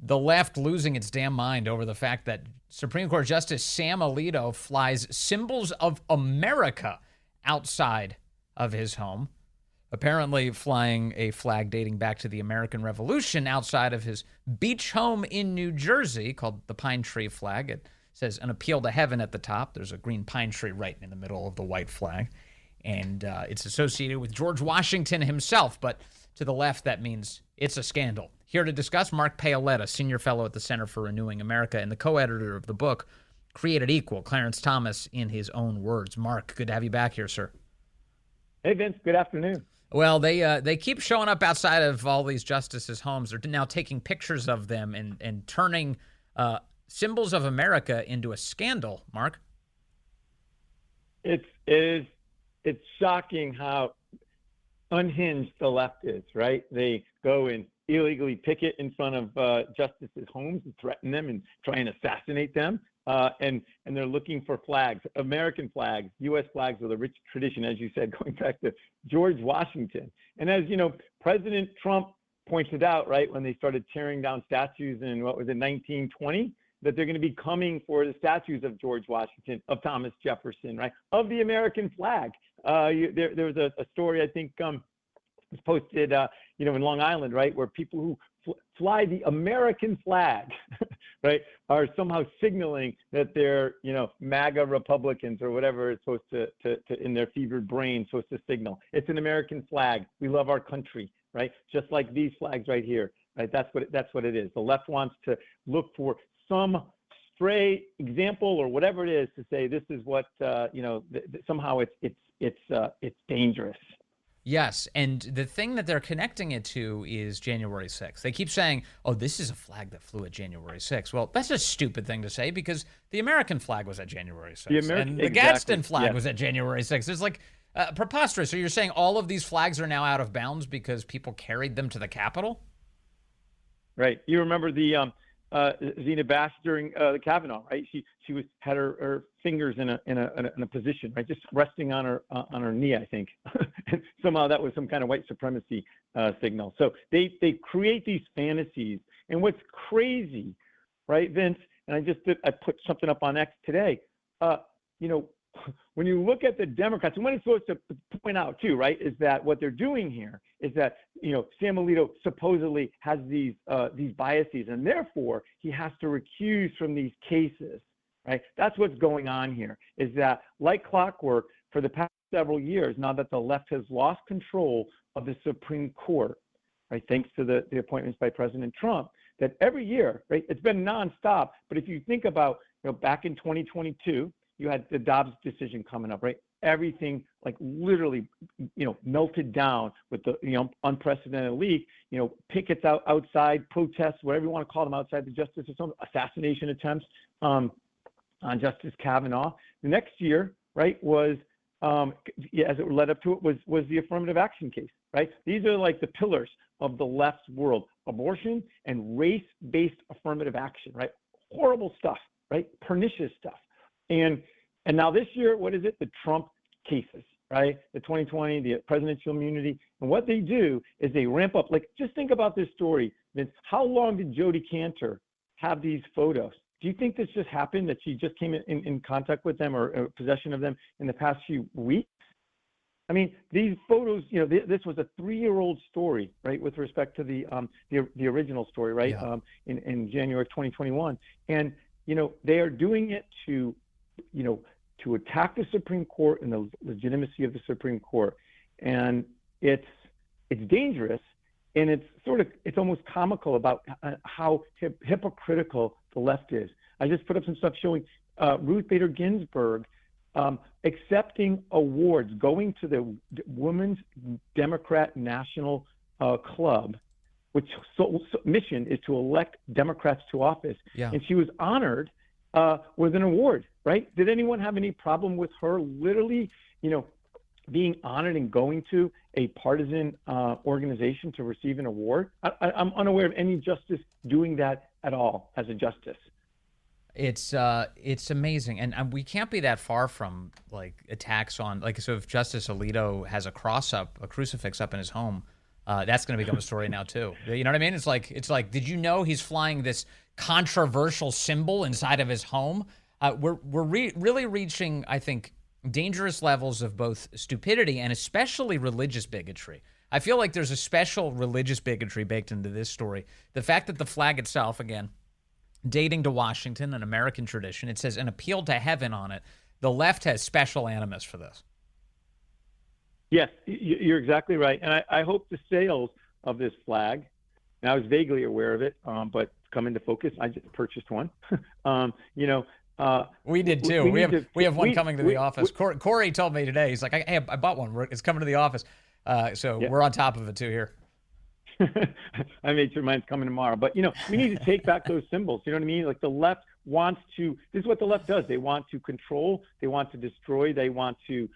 the left losing its damn mind over the fact that Supreme Court Justice Sam Alito flies symbols of America outside of his home, apparently flying a flag dating back to the American Revolution outside of his beach home in New Jersey called the Pine Tree flag. It says an appeal to heaven at the top. There's a green pine tree right in the middle of the white flag. And it's associated with George Washington himself. But to the left, that means it's a scandal. Here to discuss, Mark Paoletta, senior fellow at the Center for Renewing America and the co-editor of the book, Created Equal, Clarence Thomas, in his own words. Mark, good to have you back here, sir. Hey, Vince. Good afternoon. Well, they keep showing up outside of all these justices' homes. They're now taking pictures of them and turning symbols of America into a scandal, Mark. It's shocking how unhinged the left is, right? They go and illegally picket in front of justices' homes and threaten them and try and assassinate them. And they're looking for flags, American flags, U.S. flags with a rich tradition, as you said, going back to George Washington. And as you know, President Trump pointed out, right, when they started tearing down statues in, 1920, that they're going to be coming for the statues of George Washington, of Thomas Jefferson, right, of the American flag. There was a story, I think, was posted, in Long Island, right, where people who fly the American flag, right, are somehow signaling that they're, MAGA Republicans or whatever it's supposed to in their fevered brain, supposed to signal. It's an American flag. We love our country, right? Just like these flags right here, right? That's what it is. The left wants to look for some stray example or whatever it is to say this is what, somehow it's dangerous. Yes, and the thing that they're connecting it to is January 6th. They keep saying, oh, this is a flag that flew at January 6th. Well, that's a stupid thing to say because the American flag was at January 6th. And the Gadsden flag was at January 6th. It's like preposterous. So you're saying all of these flags are now out of bounds because people carried them to the Capitol? Right. You remember the Zena Bash during the Kavanaugh, right? She had her fingers in a position, right, just resting on her knee, I think. And somehow that was some kind of white supremacy signal. So they create these fantasies, and what's crazy, right, Vince? And I put something up on X today. When you look at the Democrats, and what it's supposed to point out too, right, is that what they're doing here is that Sam Alito supposedly has these biases, and therefore he has to recuse from these cases, right? That's what's going on here. Is that like clockwork for the past several years, now that the left has lost control of the Supreme Court, right, thanks to the appointments by President Trump, that every year, right, it's been nonstop. But if you think about, back in 2022. You had the Dobbs decision coming up, right? Everything like literally, melted down with the, unprecedented leak, pickets outside, protests, whatever you want to call them outside the justice system, assassination attempts on Justice Kavanaugh. The next year, right, was, as it led up to it, was the affirmative action case, right? These are like the pillars of the left's world, abortion and race-based affirmative action, right? Horrible stuff, right? Pernicious stuff. And now this year, what is it? The Trump cases, right? The 2020, the presidential immunity. And what they do is they ramp up. Like, just think about this story, Vince. How long did Jodi Kantor have these photos? Do you think this just happened, that she just came in contact with them or possession of them in the past few weeks? I mean, these photos, this was a 3-year-old story, right, with respect to the original story, right, in January of 2021. And, they are doing it to attack the Supreme Court and the legitimacy of the Supreme Court. And it's dangerous, and it's almost comical about how hypocritical the left is. I just put up some stuff showing Ruth Bader Ginsburg accepting awards, going to the Women's Democrat National Club, which mission is to elect Democrats to office. Yeah. And she was honored with an award, right? Did anyone have any problem with her literally, being honored and going to a partisan organization to receive an award? I'm unaware of any justice doing that at all as a justice. It's amazing, and we can't be that far from like attacks on, like, so if Justice Alito has a crucifix up in his home, That's going to become a story now too. You know what I mean? It's like, did you know he's flying this controversial symbol inside of his home? We're really reaching, I think, dangerous levels of both stupidity and especially religious bigotry. I feel like there's a special religious bigotry baked into this story. The fact that the flag itself, again, dating to Washington, an American tradition, it says an appeal to heaven on it. The left has special animus for this. Yes, you're exactly right. And I hope the sales of this flag, and I was vaguely aware of it, but come into focus, I just purchased one. We did too. We have one coming to the office. Corey told me today, he's like, hey, I bought one. It's coming to the office. We're on top of it too here. I made sure mine's coming tomorrow. But, we need to take back those symbols. You know what I mean? Like the left wants to, this is what the left does. They want to control. They want to destroy. They want to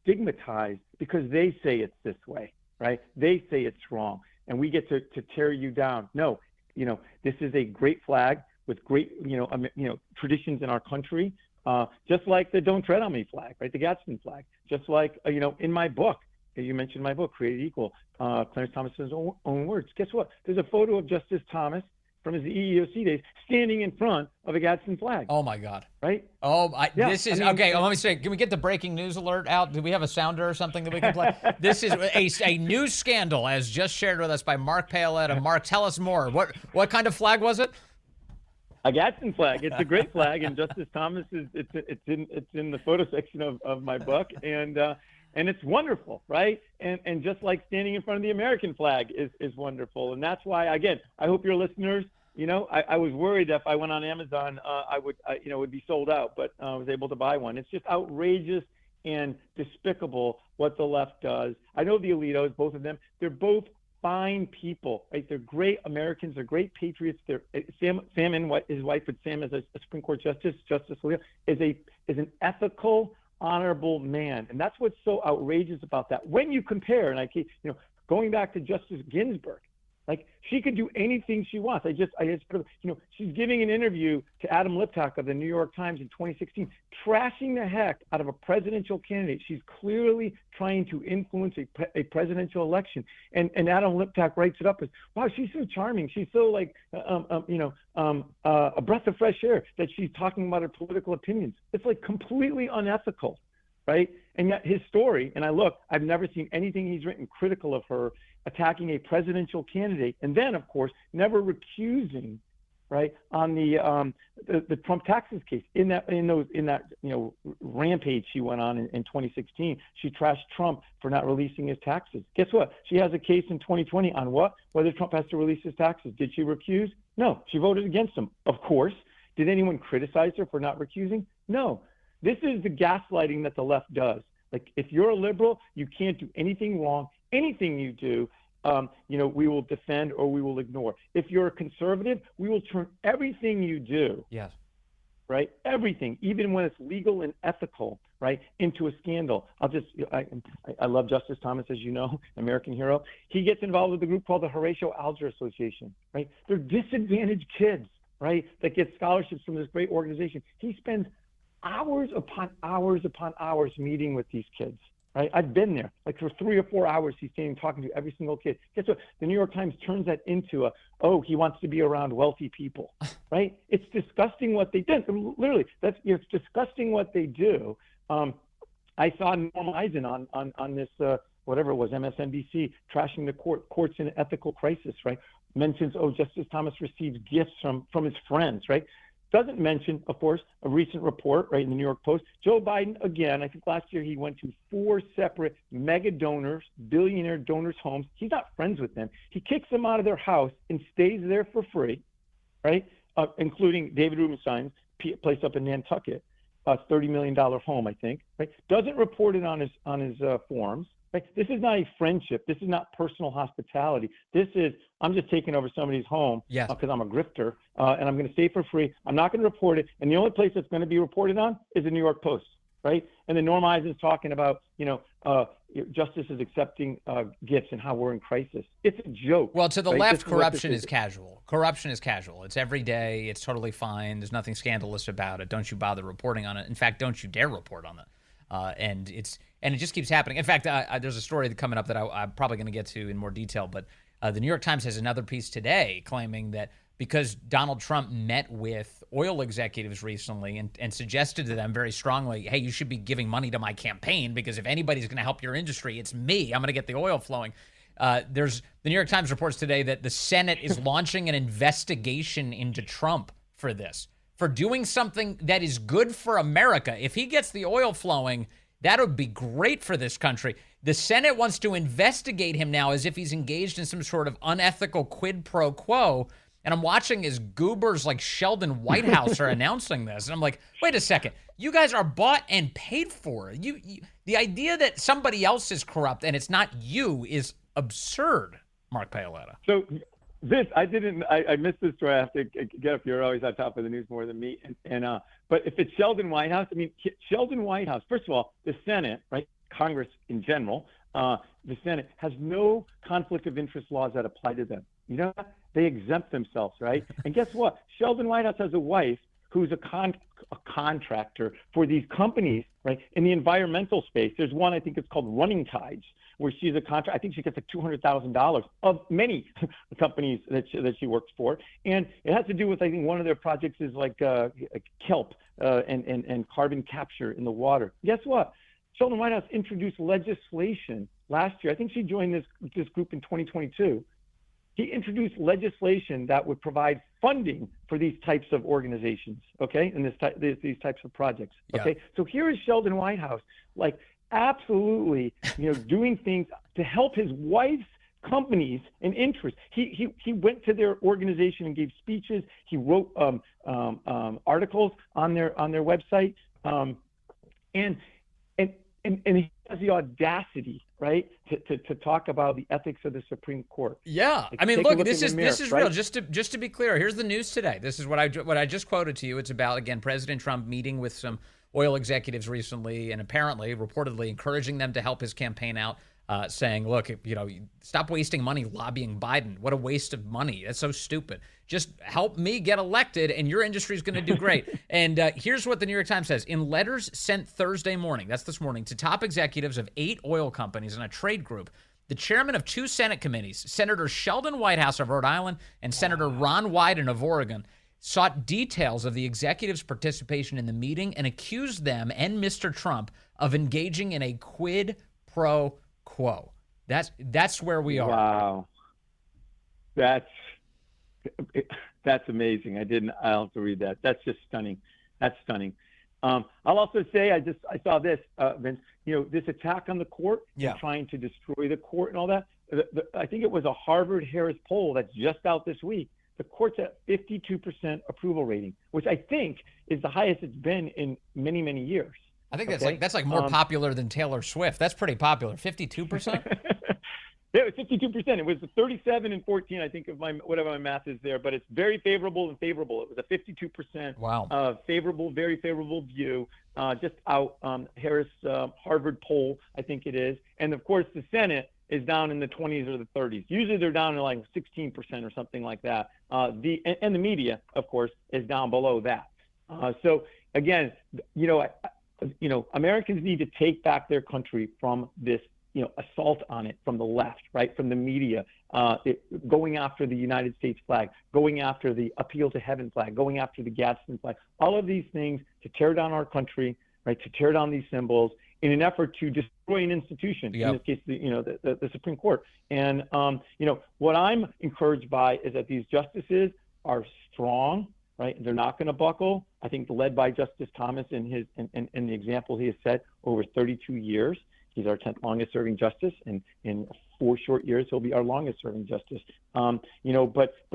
stigmatize because they say it's this way, right? They say it's wrong. And we get to tear you down. No, this is a great flag with great, traditions in our country. Just like the Don't Tread on Me flag, right? The Gadsden flag. Just like, in my book, you mentioned my book, Created Equal, Clarence Thomas's own words. Guess what? There's a photo of Justice Thomas from his EEOC days standing in front of a Gadsden flag. Oh, my God. Right? Okay, let me say, can we get the breaking news alert out? Do we have a sounder or something that we can play? This is a news scandal as just shared with us by Mark Paoletta. Mark, tell us more. What kind of flag was it? A Gadsden flag. It's a great flag, and Justice Thomas it's in the photo section of my book, and it's wonderful, right? And just like standing in front of the American flag is wonderful, and that's why, again, I hope your listeners, I was worried that if I went on Amazon, I would be sold out, but I was able to buy one. It's just outrageous and despicable what the left does. I know the Alitos, both of them, they're both fine people, right? They're great Americans. They're great patriots. Sam and his wife, but Sam as a Supreme Court justice, Justice Alito, is an ethical, honorable man, and that's what's so outrageous about that. When you compare, and I keep, going back to Justice Ginsburg, like she could do anything she wants. I just, she's giving an interview to Adam Liptak of the New York Times in 2016, trashing the heck out of a presidential candidate. She's clearly trying to influence a presidential election. And Adam Liptak writes it up as, wow, she's so charming. She's so like, a breath of fresh air that she's talking about her political opinions. It's like completely unethical, right? And yet his story, and I've never seen anything he's written critical of her attacking a presidential candidate, and then of course never recusing, right, on the Trump taxes case. In that rampage she went on in 2016, she trashed Trump for not releasing his taxes. Guess what? She has a case in 2020 on what? Whether Trump has to release his taxes. Did she recuse? No, she voted against him. Of course. Did anyone criticize her for not recusing? No. This is the gaslighting that the left does. Like, if you're a liberal, you can't do anything wrong. Anything you do, we will defend or we will ignore. If you're a conservative, we will turn everything you do, yes, right, everything, even when it's legal and ethical, right, into a scandal. I love Justice Thomas, as you know, American hero. He gets involved with a group called the Horatio Alger Association, right? They're disadvantaged kids, right, that get scholarships from this great organization. He spends hours upon hours meeting with these kids, right? I've been there. Like for 3 or 4 hours, he's standing talking to every single kid. Guess what? The New York Times turns that into he wants to be around wealthy people, right? It's disgusting what they did. Literally, it's disgusting what they do. I saw Norm Eisen on this, whatever it was, MSNBC, trashing the courts in an ethical crisis, right? Mentions, Justice Thomas receives gifts from his friends, right? Doesn't mention, of course, a recent report, right, in the New York Post. Joe Biden, again, I think last year he went to 4 separate mega donors, billionaire donors' homes. He's not friends with them. He kicks them out of their house and stays there for free, right, including David Rubenstein's place up in Nantucket, a $30 million home, I think, right? Doesn't report it on his forums. Right? This is not a friendship. This is not personal hospitality. This is, I'm just taking over somebody's home because I'm a grifter, and I'm going to stay for free. I'm not going to report it. And the only place that's going to be reported on is the New York Post, right? And then Norm Eisen's talking about, justice is accepting gifts and how we're in crisis. It's a joke. Well, to the left, corruption is casual. Corruption is casual. It's every day. It's totally fine. There's nothing scandalous about it. Don't you bother reporting on it. In fact, don't you dare report on it. And it just keeps happening. In fact, there's a story coming up that I'm probably going to get to in more detail, but the New York Times has another piece today claiming that because Donald Trump met with oil executives recently and suggested to them very strongly, hey, you should be giving money to my campaign because if anybody's going to help your industry, it's me. I'm going to get the oil flowing. The New York Times reports today that the Senate is launching an investigation into Trump for this, for doing something that is good for America. If he gets the oil flowing, that would be great for this country. The Senate wants to investigate him now as if he's engaged in some sort of unethical quid pro quo. And I'm watching as goobers like Sheldon Whitehouse are announcing this. And I'm like, wait a second. You guys are bought and paid for. The idea that somebody else is corrupt and it's not you is absurd, Mark Paoletta. So I missed this story. I have to get up. You're always on top of the news more than me. But if it's Sheldon Whitehouse, I mean, Sheldon Whitehouse, first of all, the Senate, right, Congress in general, the Senate has no conflict of interest laws that apply to them. You know, they exempt themselves, right? And guess what? Sheldon Whitehouse has a wife who's a contractor for these companies, right? In the environmental space, there's one, I think it's called Running Tides, where she's a contract. I think she gets like $200,000 of many companies that she works for. And it has to do with, I think one of their projects is like kelp and carbon capture in the water. Guess what? Sheldon Whitehouse introduced legislation last year. I think she joined this group in 2022. He introduced legislation that would provide funding for these types of organizations, okay, and these types of projects, okay? Yeah. So here is Sheldon Whitehouse, like absolutely, doing things to help his wife's companies and interests. He went to their organization and gave speeches. He wrote articles on their website, and he has the audacity, right, to talk about the ethics of the Supreme Court. Yeah, like, I mean, look, this is real. Just to be clear, here's the news today. This is what I just quoted to you. It's about, again, President Trump meeting with some oil executives recently, and apparently, reportedly, encouraging them to help his campaign out. Saying, look, stop wasting money lobbying Biden. What a waste of money. That's so stupid. Just help me get elected and your industry is going to do great. And here's what the New York Times says. In letters sent Thursday morning, that's this morning, to top executives of 8 oil companies and a trade group, the chairman of 2 Senate committees, Senator Sheldon Whitehouse of Rhode Island and Senator Ron Wyden of Oregon, sought details of the executives' participation in the meeting and accused them and Mr. Trump of engaging in a quid pro quo. That's where we are. Wow, that's amazing. I'll have to read that. That's just stunning. That's stunning. I'll also say I saw this, Vince. This attack on the court, trying to destroy the court and all that. I think it was a Harvard-Harris poll that's just out this week. The court's at 52% approval rating, which I think is the highest it's been in many, many years. I think that's like more popular than Taylor Swift. That's pretty popular. 52%? Yeah, it was 52%. It was 37 and 14, I think, of whatever my math is there. But it's very favorable and favorable. It was a 52% very favorable view. Just out Harris Harvard poll, I think it is. And of course, the Senate is down in the 20s or the 30s. Usually they're down to like 16% or something like that. And the media, of course, is down below that. So again, Americans need to take back their country from this, assault on it from the left, right, from the media, going after the United States flag, going after the Appeal to Heaven flag, going after the Gadsden flag, all of these things to tear down our country, right, to tear down these symbols in an effort to destroy an institution, in this case, the Supreme Court. And, what I'm encouraged by is that these justices are strong, right? They're not going to buckle. I think led by Justice Thomas in the example he has set over 32 years. He's our 10th longest serving justice, and in 4 short years he'll be our longest serving justice. But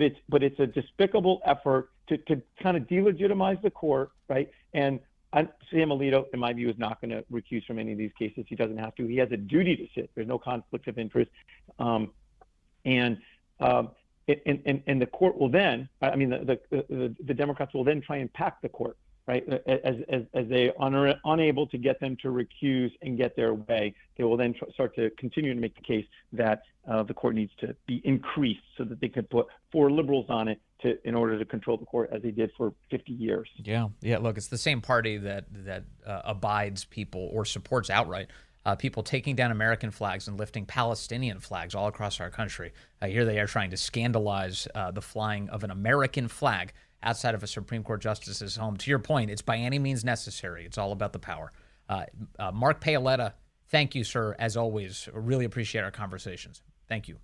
it's a despicable effort to kind of delegitimize the court, right? And Sam Alito, in my view, is not going to recuse from any of these cases. He doesn't have to. He has a duty to sit. There's no conflict of interest, and the court will then, the Democrats will then try and pack the court, right? As they are unable to get them to recuse and get their way, they will then start to continue to make the case that the court needs to be increased so that they could put 4 liberals on it in order to control the court, as they did for 50 years. Yeah. Look, it's the same party that abides people or supports outright people taking down American flags and lifting Palestinian flags all across our country. Here they are trying to scandalize the flying of an American flag outside of a Supreme Court justice's home. To your point, it's by any means necessary. It's all about the power. Mark Paoletta, thank you, sir, as always. Really appreciate our conversations. Thank you.